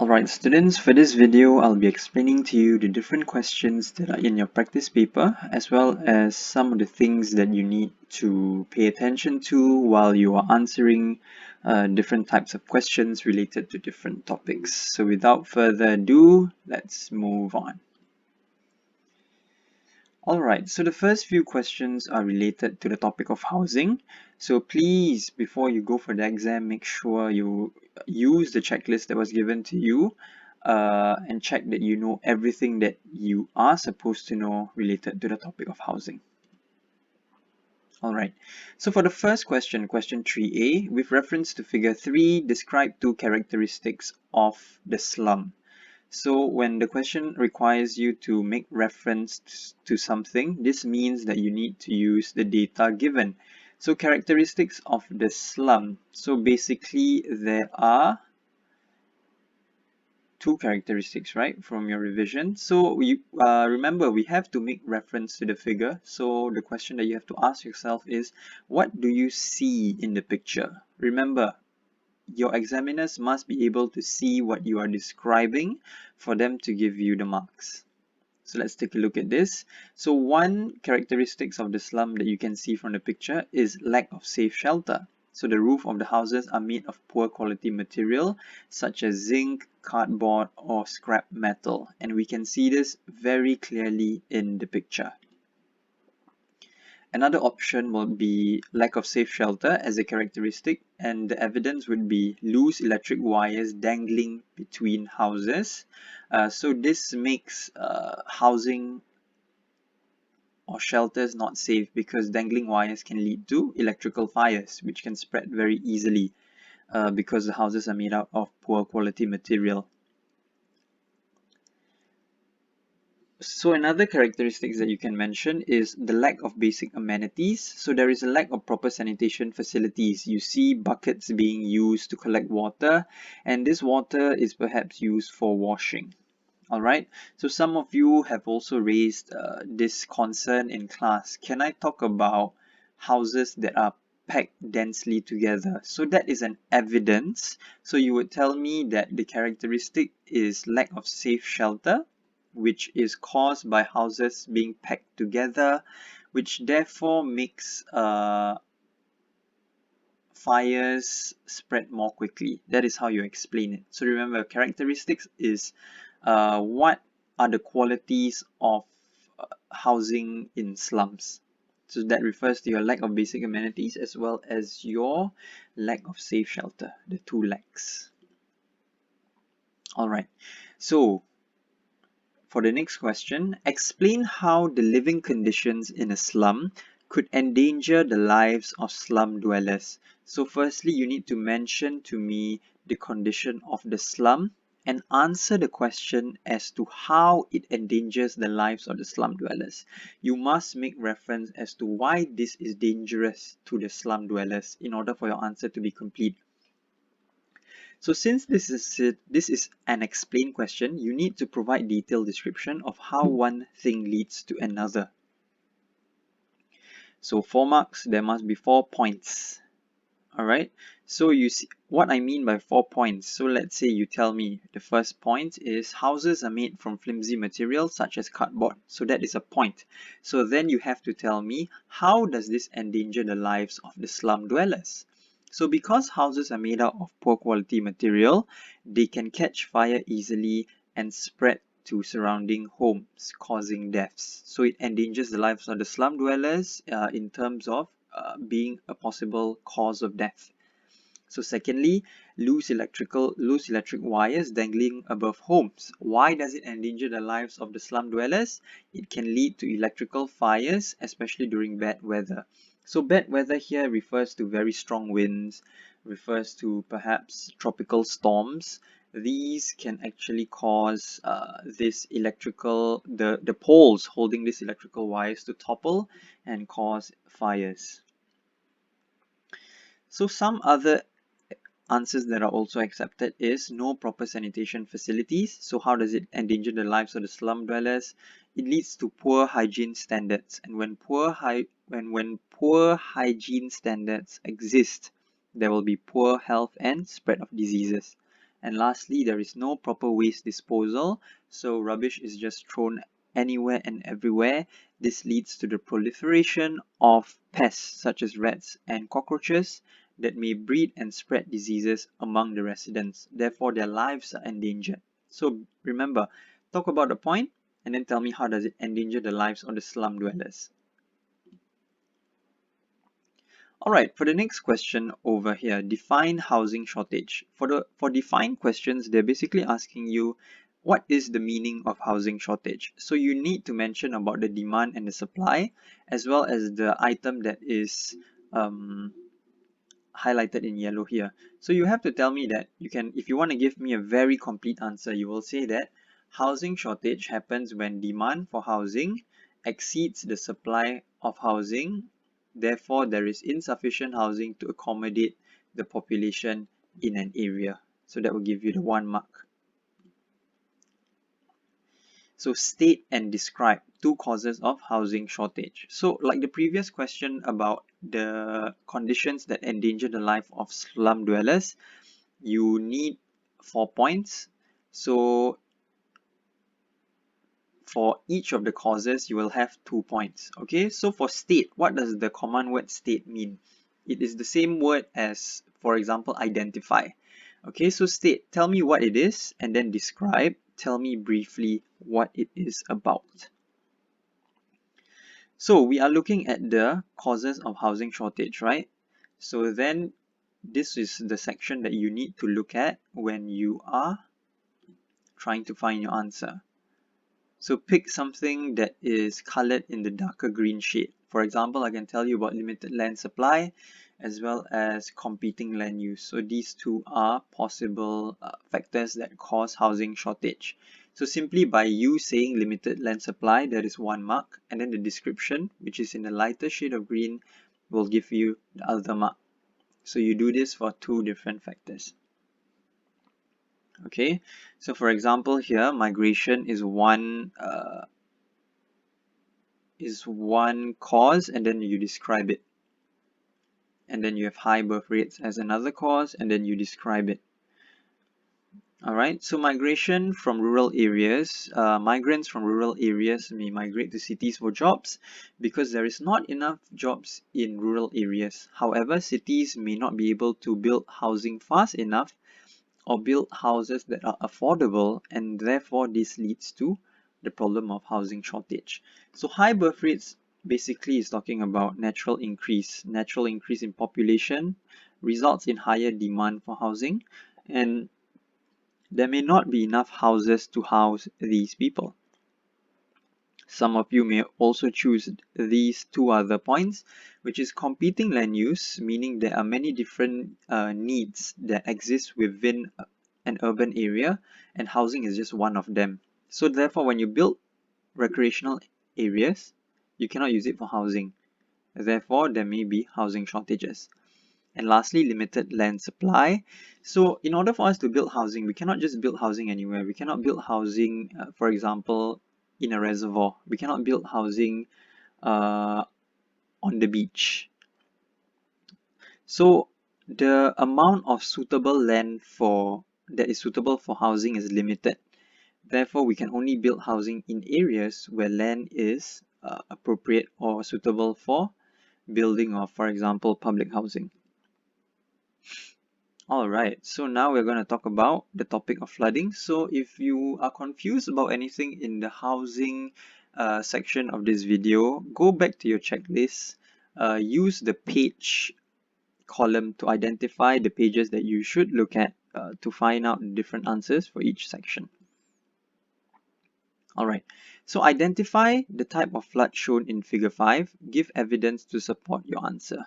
Alright students, for this video I'll be explaining to you the different questions that are in your practice paper as well as some of the things that you need to pay attention to while you are answering different types of questions related to different topics. So without further ado, let's move on. Alright, so the first few questions are related to the topic of housing. So please, before you go for the exam, make sure you use the checklist that was given to you and check that you know everything that you are supposed to know related to the topic of housing. Alright, so for the first question, question 3a, with reference to figure 3, describe two characteristics of the slum. So when the question requires you to make reference to something, this means that you need to use the data given. So characteristics of the slum. So basically there are two characteristics, right, from your revision. So you remember we have to make reference to the figure. So the question that you have to ask yourself is, what do you see in the picture? Remember, your examiners must be able to see what you are describing for them to give you the marks. So let's take a look at this. So one characteristics of the slum that you can see from the picture is lack of safe shelter. So the roof of the houses are made of poor quality material such as zinc, cardboard or scrap metal, and we can see this very clearly in the picture. Another option will be lack of safe shelter as a characteristic, and the evidence would be loose electric wires dangling between houses. So this makes housing or shelters not safe because dangling wires can lead to electrical fires, which can spread very easily because the houses are made out of poor quality material. So another characteristics that you can mention is the lack of basic amenities. So there is a lack of proper sanitation facilities. You see buckets being used to collect water, and this water is perhaps used for washing. Alright, so some of you have also raised this concern in class. Can I talk about houses that are packed densely together? So that is an evidence. So you would tell me that the characteristic is lack of safe shelter, which is caused by houses being packed together, which therefore makes fires spread more quickly. That is how you explain it. So remember, characteristics is what are the qualities of housing in slums. So that refers to your lack of basic amenities as well as your lack of safe shelter, the two lacks. Alright, so for the next question, explain how the living conditions in a slum could endanger the lives of slum dwellers. So firstly, you need to mention to me the condition of the slum and answer the question as to how it endangers the lives of the slum dwellers. You must make reference as to why this is dangerous to the slum dwellers in order for your answer to be complete. So since this is an explain question, you need to provide detailed description of how one thing leads to another. So 4 marks, there must be 4 points. Alright, so you see what I mean by 4 points. So let's say you tell me the first point is houses are made from flimsy materials such as cardboard. So that is a point. So then you have to tell me, how does this endanger the lives of the slum dwellers? So because houses are made out of poor quality material, they can catch fire easily and spread to surrounding homes, causing deaths. So it endangers the lives of the slum dwellers in terms of being a possible cause of death. So secondly, loose electric wires dangling above homes. Why does it endanger the lives of the slum dwellers? It can lead to electrical fires, especially during bad weather. So bad weather here refers to very strong winds, refers to perhaps tropical storms. These can actually cause the poles holding these electrical wires to topple and cause fires. So some other answers that are also accepted is no proper sanitation facilities. So how does it endanger the lives of the slum dwellers? It leads to poor hygiene standards, and when poor hygiene standards exist, there will be poor health and spread of diseases. And lastly, there is no proper waste disposal, so rubbish is just thrown anywhere and everywhere. This leads to the proliferation of pests such as rats and cockroaches that may breed and spread diseases among the residents. Therefore, their lives are endangered. So remember, talk about the point and then tell me how does it endanger the lives of the slum dwellers. Alright, for the next question over here, define housing shortage. For defined questions, they're basically asking you what is the meaning of housing shortage. So you need to mention about the demand and the supply, as well as the item that is highlighted in yellow here. So you have to tell me that if you want to give me a very complete answer, you will say that housing shortage happens when demand for housing exceeds the supply of housing. Therefore, there is insufficient housing to accommodate the population in an area. So that will give you the 1 mark. So state and describe 2 causes of housing shortage. So like the previous question about the conditions that endanger the life of slum dwellers, you need 4 points. So for each of the causes, you will have 2 points. Okay, so for state, what does the command word state mean? It is the same word as, for example, identify. Okay, so state, tell me what it is, and then describe, tell me briefly what it is about. So we are looking at the causes of housing shortage, right? So then this is the section that you need to look at when you are trying to find your answer. So pick something that is colored in the darker green shade. For example, I can tell you about limited land supply as well as competing land use. So these two are possible factors that cause housing shortage. So simply by you saying limited land supply, that is 1 mark, and then the description, which is in the lighter shade of green, will give you the other mark. So you do this for 2 different factors. Okay, so for example here, migration is one cause, and then you describe it. And then you have high birth rates as another cause, and then you describe it. Alright, so migration from rural areas. Migrants from rural areas may migrate to cities for jobs because there is not enough jobs in rural areas. However, cities may not be able to build housing fast enough or build houses that are affordable, and therefore this leads to the problem of housing shortage. So high birth rates basically is talking about natural increase. Natural increase in population results in higher demand for housing, and there may not be enough houses to house these people. Some of you may also choose these 2 other points, which is competing land use, meaning there are many different needs that exist within an urban area, and housing is just one of them. So therefore, when you build recreational areas, you cannot use it for housing. Therefore, there may be housing shortages. And lastly, limited land supply. So in order for us to build housing, we cannot just build housing anywhere. We cannot build housing, for example, in a reservoir. We cannot build housing on the beach. So the amount of suitable land that is suitable for housing is limited. Therefore, we can only build housing in areas where land is appropriate or suitable for building of, for example, public housing. Alright, so now we're going to talk about the topic of flooding. So if you are confused about anything in the housing section of this video, go back to your checklist, use the page column to identify the pages that you should look at to find out different answers for each section. Alright, so identify the type of flood shown in figure 5, give evidence to support your answer.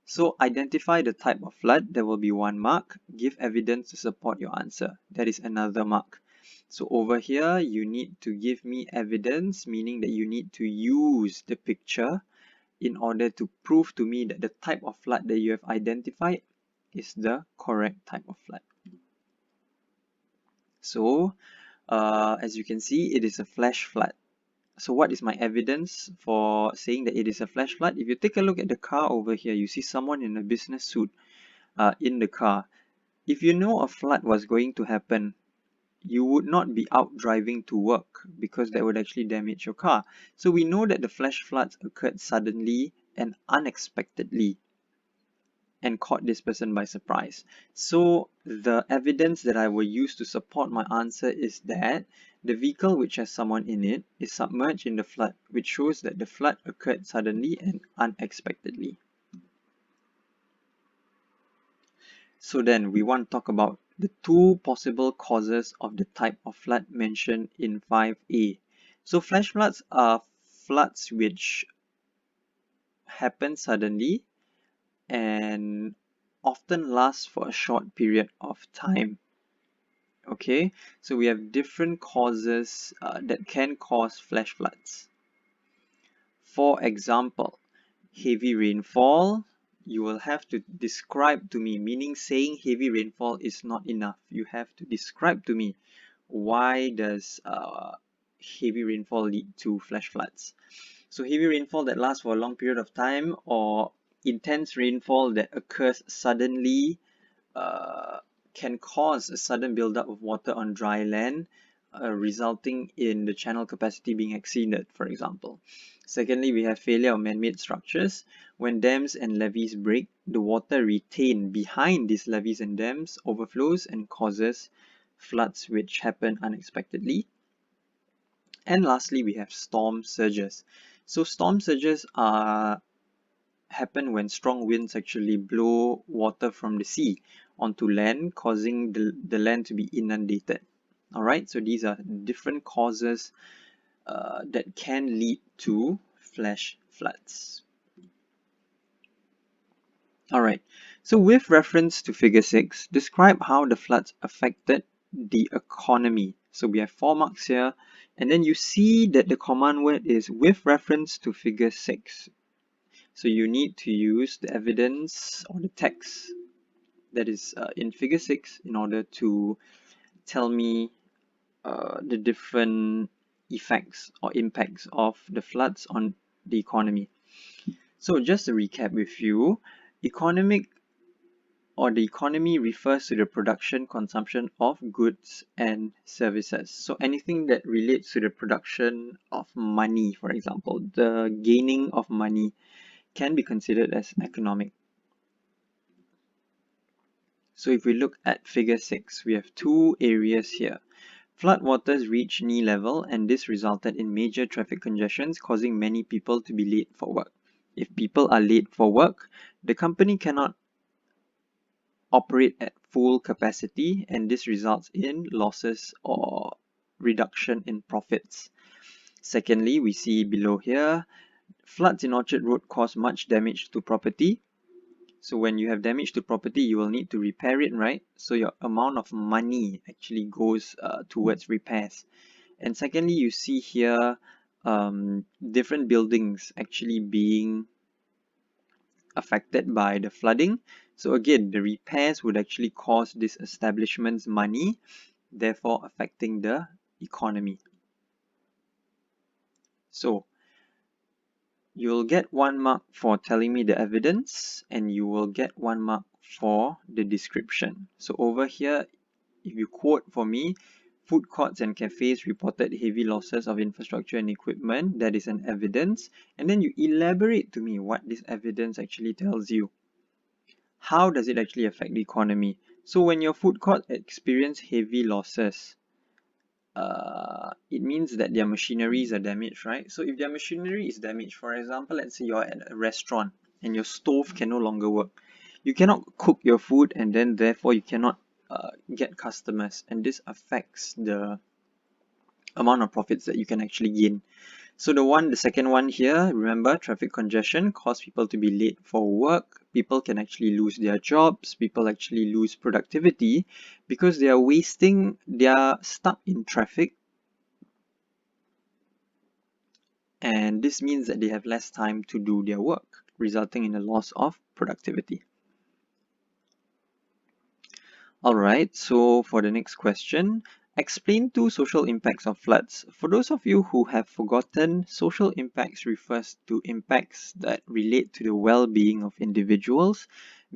So identify the type of flood, there will be 1 mark, give evidence to support your answer, that is another mark. So over here, you need to give me evidence, meaning that you need to use the picture in order to prove to me that the type of flood that you have identified is the correct type of flood. So as you can see, it is a flash flood. So what is my evidence for saying that it is a flash flood? If you take a look at the car over here, you see someone in a business suit in the car. If you know a flood was going to happen, you would not be out driving to work because that would actually damage your car. So we know that the flash floods occurred suddenly and unexpectedly and caught this person by surprise. So the evidence that I will use to support my answer is that the vehicle which has someone in it is submerged in the flood, which shows that the flood occurred suddenly and unexpectedly. So then we want to talk about the two possible causes of the type of flood mentioned in 5a. So flash floods are floods which happen suddenly and often last for a short period of time. Okay, so we have different causes that can cause flash floods. For example, heavy rainfall. You will have to describe to me, meaning saying heavy rainfall is not enough. You have to describe to me why does heavy rainfall lead to flash floods. So heavy rainfall that lasts for a long period of time, or intense rainfall that occurs suddenly, uh, can cause a sudden buildup of water on dry land, resulting in the channel capacity being exceeded, for example. Secondly, we have failure of man-made structures. When dams and levees break, the water retained behind these levees and dams overflows and causes floods which happen unexpectedly. And lastly, we have storm surges. So storm surges happen when strong winds actually blow water from the sea onto land, causing the land to be inundated. All right, so these are different causes that can lead to flash floods. All right, so with reference to figure 6, describe how the floods affected the economy. So we have 4 marks here, and then you see that the command word is with reference to figure 6. So you need to use the evidence or the text that is in figure 6 in order to tell me the different effects or impacts of the floods on the economy. So just to recap with you, economic or the economy refers to the production, consumption of goods and services. So anything that relates to the production of money, for example, the gaining of money can be considered as economic. So if we look at figure 6, we have two areas here. Floodwaters reached knee level and this resulted in major traffic congestions, causing many people to be late for work. If people are late for work, the company cannot operate at full capacity and this results in losses or reduction in profits. Secondly, we see below here, floods in Orchard Road cause much damage to property. So when you have damage to property, you will need to repair it, right? So your amount of money actually goes towards repairs. And secondly, you see here different buildings actually being affected by the flooding. So again, the repairs would actually cost this establishment's money, therefore affecting the economy. So you'll get 1 mark for telling me the evidence and you will get 1 mark for the description. So over here, if you quote for me, food courts and cafes reported heavy losses of infrastructure and equipment, that is an evidence. And then you elaborate to me what this evidence actually tells you. How does it actually affect the economy? So when your food court experience heavy losses, it means that their machineries are damaged, right? So if their machinery is damaged, for example, let's say you're at a restaurant and your stove can no longer work. You cannot cook your food and then therefore you cannot get customers, and this affects the amount of profits that you can actually gain. So the second one here, remember, traffic congestion cause people to be late for work. People can actually lose their jobs. People actually lose productivity because they are stuck in traffic. And this means that they have less time to do their work, resulting in a loss of productivity. Alright, so for the next question, Explain two social impacts of floods. For those of you who have forgotten, social impacts refers to impacts that relate to the well-being of individuals,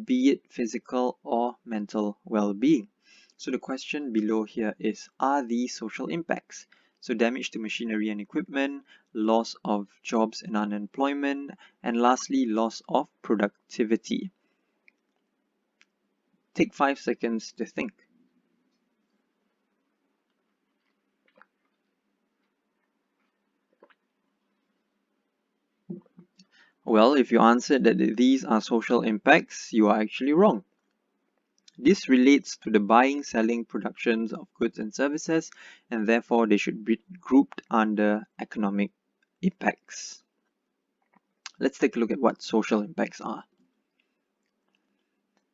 be it physical or mental well-being. So the question below here is, are these social impacts? So damage to machinery and equipment, loss of jobs and unemployment, and lastly, loss of productivity. Take 5 seconds to think. Well, if you answered that these are social impacts, you are actually wrong. This relates to the buying, selling, productions of goods and services, and therefore they should be grouped under economic impacts. Let's take a look at what social impacts are.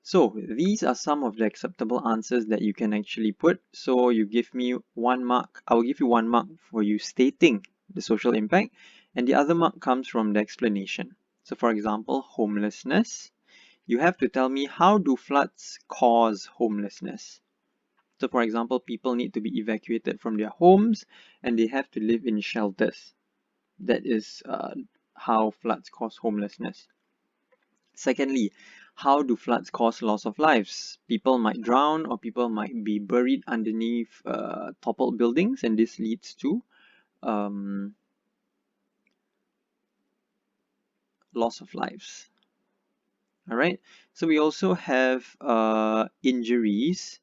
So these are some of the acceptable answers that you can actually put. So you give me 1 mark. I will give you 1 mark for you stating the social impact, and the other mark comes from the explanation. So for example, homelessness. You have to tell me, how do floods cause homelessness? So for example, people need to be evacuated from their homes and they have to live in shelters. That is how floods cause homelessness. Secondly, how do floods cause loss of lives? People might drown or people might be buried underneath toppled buildings, and this leads to loss of lives. All right. So we also have injuries.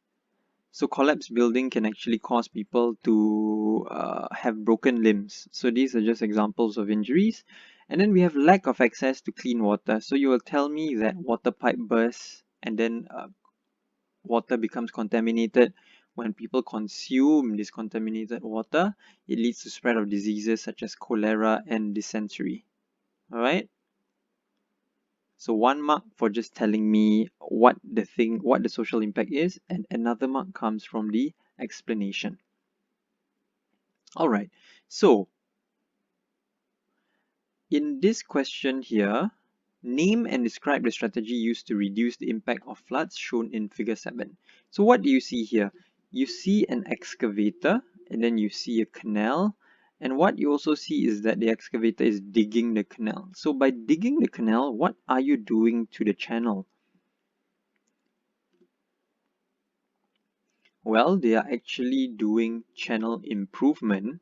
So collapsed building can actually cause people to have broken limbs. So these are just examples of injuries. And then we have lack of access to clean water. So you will tell me that water pipe bursts and then water becomes contaminated. When people consume this contaminated water, it leads to spread of diseases such as cholera and dysentery. All right. So 1 mark for just telling me what the social impact is, and another mark comes from the explanation. All right. So in this question here, name and describe the strategy used to reduce the impact of floods shown in figure 7. So what do you see here? You see an excavator, and then you see a canal, and what you also see is that the excavator is digging the canal. So by digging the canal, what are you doing to the channel? Well, they are actually doing channel improvement.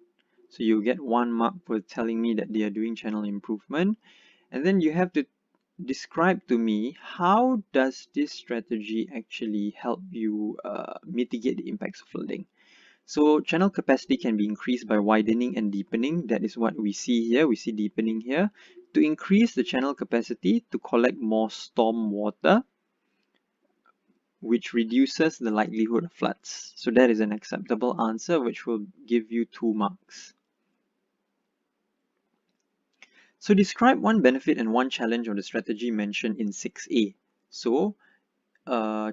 So you get 1 mark for telling me that they are doing channel improvement. And then you have to describe to me, how does this strategy actually help you mitigate the impacts of flooding? So channel capacity can be increased by widening and deepening. That is what we see here. We see deepening here. To increase the channel capacity to collect more storm water, which reduces the likelihood of floods. So that is an acceptable answer, which will give you 2 marks. So describe one benefit and one challenge of the strategy mentioned in 6A. So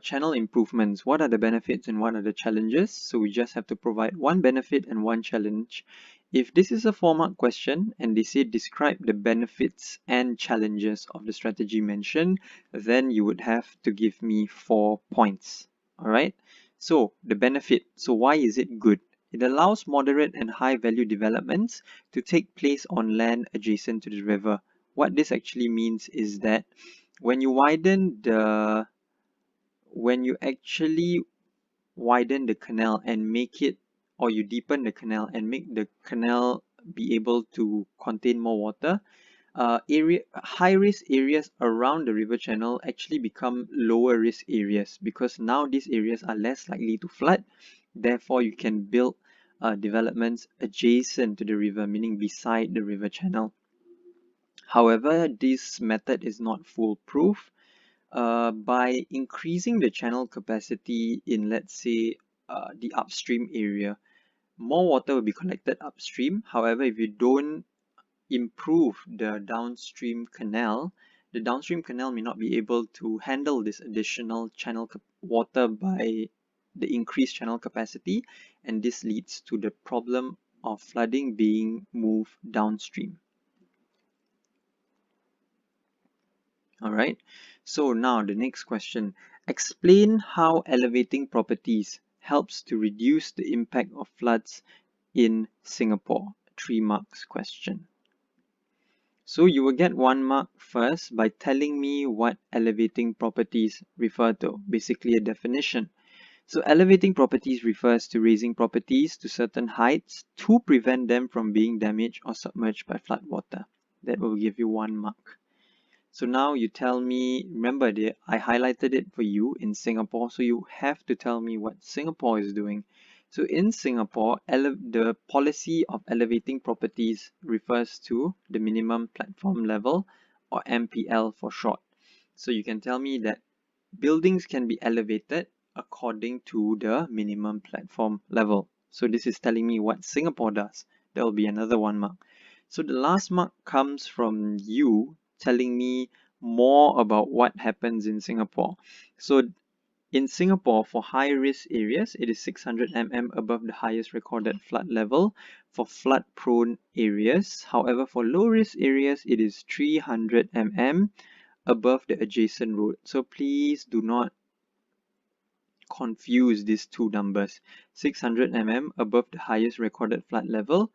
channel improvements, what are the benefits and what are the challenges? So we just have to provide one benefit and one challenge. If this is a 4-mark question and they say describe the benefits and challenges of the strategy mentioned, then you would have to give me 4 points. All right. So the benefit, so why is it good? It allows moderate and high value developments to take place on land adjacent to the river. What this actually means is that when you actually widen the canal and make it, or you deepen the canal and make the canal be able to contain more water, high risk areas around the river channel actually become lower risk areas, because now these areas are less likely to flood. Therefore you can build developments adjacent to the river, meaning beside the river channel. However, this method is not foolproof. By increasing the channel capacity in, let's say, the upstream area, more water will be collected upstream. However, if you don't improve the downstream canal, the downstream canal may not be able to handle this additional channel water by the increased channel capacity, and this leads to the problem of flooding being moved downstream. Alright, so now the next question. Explain how elevating properties helps to reduce the impact of floods in Singapore? 3 marks question. So you will get 1 mark first by telling me what elevating properties refer to, basically a definition. So elevating properties refers to raising properties to certain heights to prevent them from being damaged or submerged by floodwater. That will give you 1 mark. So now you tell me, remember I highlighted it for you in Singapore, so you have to tell me what Singapore is doing. So in Singapore, the policy of elevating properties refers to the minimum platform level, or MPL for short. So you can tell me that buildings can be elevated according to the minimum platform level. So this is telling me what Singapore does. There will be another 1 mark. So the last mark comes from you telling me more about what happens in Singapore. So in Singapore, for high-risk areas, it is 600 mm above the highest recorded flood level for flood-prone areas. However, for low-risk areas, it is 300 mm above the adjacent road. So please do not confuse these two numbers. 600 mm above the highest recorded flood level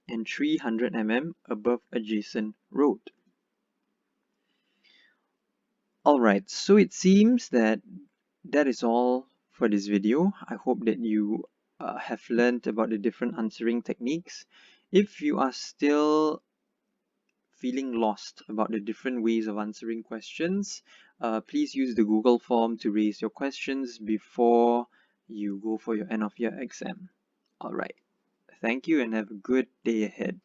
and 300 mm above adjacent road. Alright, so it seems that is all for this video. I hope that you have learned about the different answering techniques. If you are still feeling lost about the different ways of answering questions, please use the Google form to raise your questions before you go for your end of year exam. Alright, thank you and have a good day ahead.